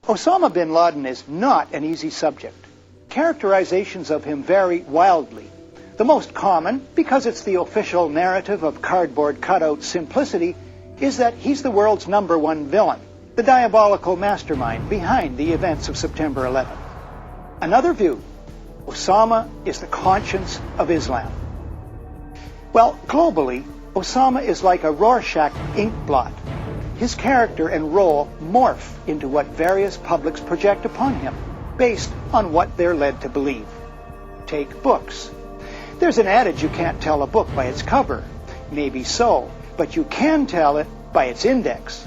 Osama bin Laden is not an easy subject. Characterizations of him vary wildly. The most common, because it's the official narrative of cardboard cutout simplicity, is that he's the world's #1 villain, the diabolical mastermind behind the events of September 11th. Another view, Osama is the conscience of Islam. Well, globally, Osama is like a Rorschach ink blot. His character and role morph into what various publics project upon him, based on what they're led to believe. Take books. There's an adage you can't tell a book by its cover. Maybe so, but you can tell it by its index.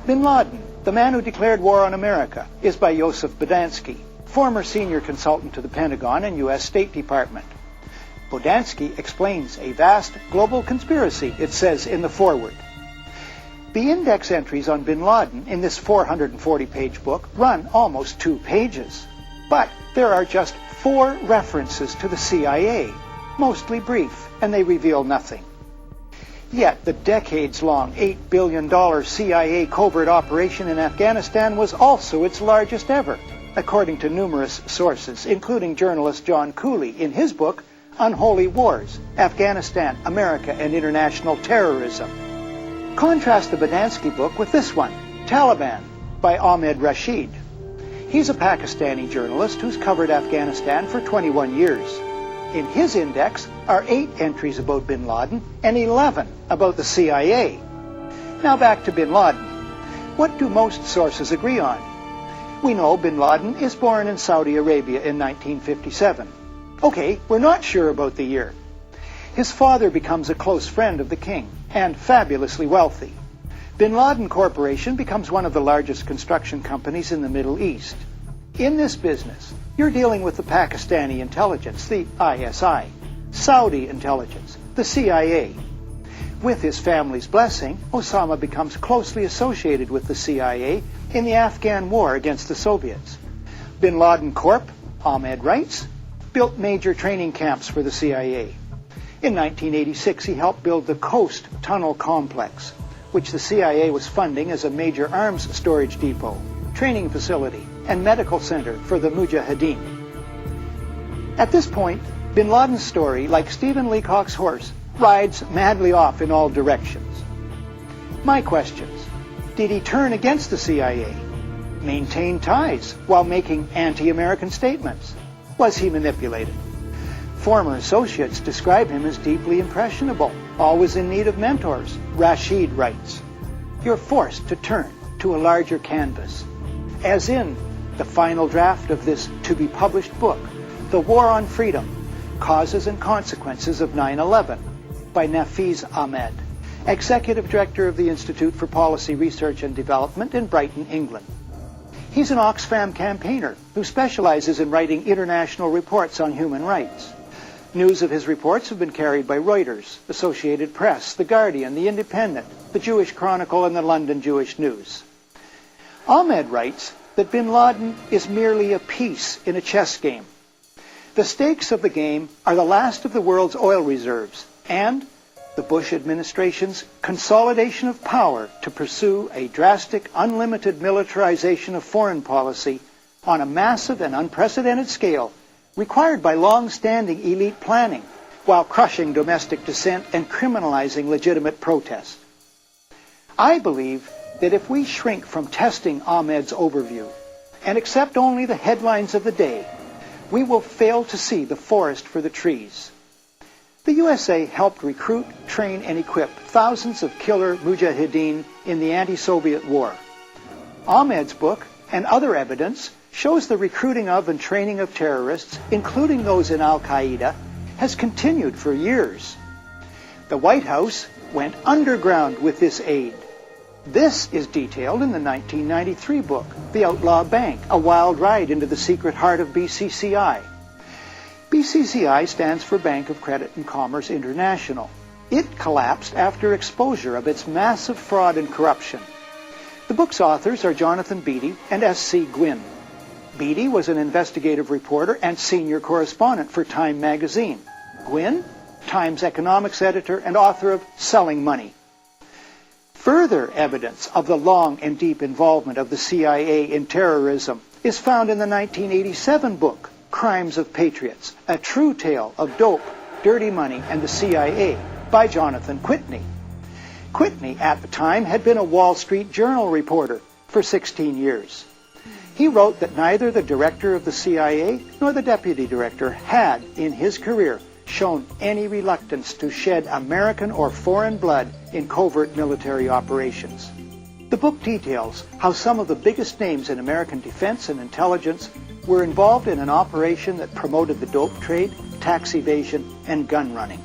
Bin Laden, the man who declared war on America, is by Joseph Bodansky, former senior consultant to the Pentagon and U.S. State Department. Bodansky explains a vast global conspiracy, it says in the foreword. The index entries on bin Laden in this 440-page book run almost 2 pages. But there are just 4 references to the CIA, mostly brief, and they reveal nothing. Yet the decades-long $8 billion CIA covert operation in Afghanistan was also its largest ever, according to numerous sources, including journalist John Cooley in his book, Unholy Wars, Afghanistan, America, and International Terrorism. Contrast the Bodansky book with this one, Taliban, by Ahmed Rashid. He's a Pakistani journalist who's covered Afghanistan for 21 years. In his index are 8 entries about bin Laden and 11 about the CIA. Now back to bin Laden. What do most sources agree on? We know bin Laden is born in Saudi Arabia in 1957. Okay, we're not sure about the year. His father becomes a close friend of the king and fabulously wealthy. Bin Laden Corporation becomes one of the largest construction companies in the Middle East. In this business, you're dealing with the Pakistani intelligence, the ISI, Saudi intelligence, the CIA. With his family's blessing, Osama becomes closely associated with the CIA in the Afghan war against the Soviets. Bin Laden Corp, Ahmed writes, built major training camps for the CIA. In 1986, he helped build the Coast Tunnel Complex, which the CIA was funding as a major arms storage depot, training facility, and medical center for the Mujahideen. At this point, bin Laden's story, like Stephen Leacock's horse, rides madly off in all directions. My questions: did he turn against the CIA? Maintain ties while making anti-American statements? Was he manipulated? Former associates describe him as deeply impressionable, always in need of mentors. Rashid writes, "You're forced to turn to a larger canvas," as in the final draft of this to-be-published book, The War on Freedom, Causes and Consequences of 9/11, by Nafiz Ahmed, Executive Director of the Institute for Policy Research and Development in Brighton, England. He's an Oxfam campaigner who specializes in writing international reports on human rights. News of his reports have been carried by Reuters, Associated Press, The Guardian, The Independent, The Jewish Chronicle, and the London Jewish News. Ahmed writes that bin Laden is merely a piece in a chess game. The stakes of the game are the last of the world's oil reserves and the Bush administration's consolidation of power to pursue a drastic, unlimited militarization of foreign policy on a massive and unprecedented scale required by long-standing elite planning, while crushing domestic dissent and criminalizing legitimate protest. I believe that if we shrink from testing Ahmed's overview and accept only the headlines of the day, we will fail to see the forest for the trees. The USA helped recruit, train, and equip thousands of killer mujahideen in the anti-Soviet war. Ahmed's book and other evidence shows the recruiting of and training of terrorists, including those in Al-Qaeda, has continued for years. The White House went underground with this aid. This is detailed in the 1993 book, The Outlaw Bank, A Wild Ride into the Secret Heart of BCCI. BCCI stands for Bank of Credit and Commerce International. It collapsed after exposure of its massive fraud and corruption. The book's authors are Jonathan Beatty and S.C. Gwynn. Beatty was an investigative reporter and senior correspondent for Time magazine. Gwynn, Time's economics editor and author of Selling Money. Further evidence of the long and deep involvement of the CIA in terrorism is found in the 1987 book, Crimes of Patriots, a true tale of dope, dirty money, and the CIA by Jonathan Whitney. Whitney, at the time, had been a Wall Street Journal reporter for 16 years. He wrote that neither the director of the CIA nor the deputy director had, in his career, shown any reluctance to shed American or foreign blood in covert military operations. The book details how some of the biggest names in American defense and intelligence were involved in an operation that promoted the dope trade, tax evasion, and gun running.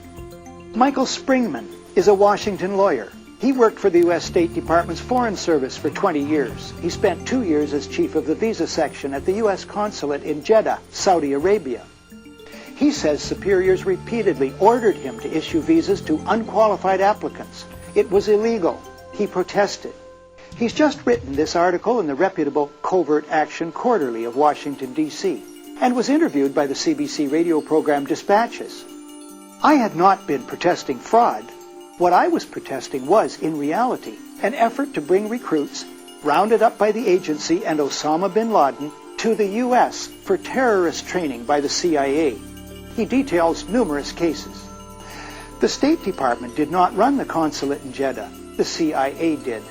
Michael Springman is a Washington lawyer. He worked for the U.S. State Department's Foreign Service for 20 years. He spent 2 years as chief of the visa section at the U.S. consulate in Jeddah, Saudi Arabia. He says superiors repeatedly ordered him to issue visas to unqualified applicants. It was illegal. He protested. He's just written this article in the reputable Covert Action Quarterly of Washington, D.C., and was interviewed by the CBC radio program Dispatches. I had not been protesting fraud. What I was protesting was, in reality, an effort to bring recruits, rounded up by the agency and Osama Bin Laden, to the U.S. for terrorist training by the CIA. He details numerous cases. The State Department did not run the consulate in Jeddah. The CIA did.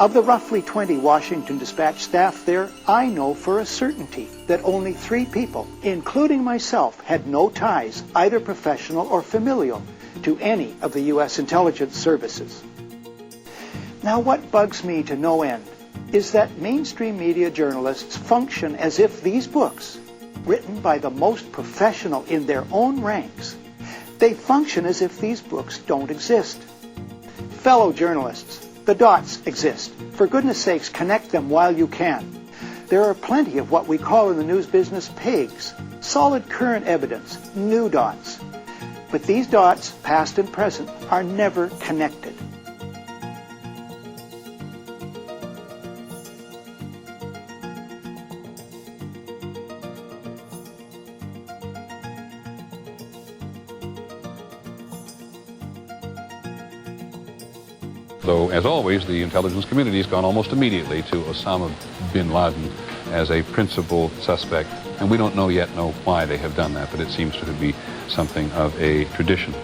Of the roughly 20 Washington Dispatch staff there, I know for a certainty that only 3 people, including myself, had no ties, either professional or familial, to any of the U.S. intelligence services. Now, what bugs me to no end is that mainstream media journalists function as if these books, written by the most professional in their own ranks, they function as if these books don't exist. Fellow journalists, the dots exist. For goodness sakes, connect them while you can. There are plenty of what we call in the news business pegs, solid current evidence, new dots. But these dots, past and present, are never connected. Though, as always, the intelligence community has gone almost immediately to Osama Bin Laden as a principal suspect. And we don't know yet why they have done that, but it seems to be something of a tradition.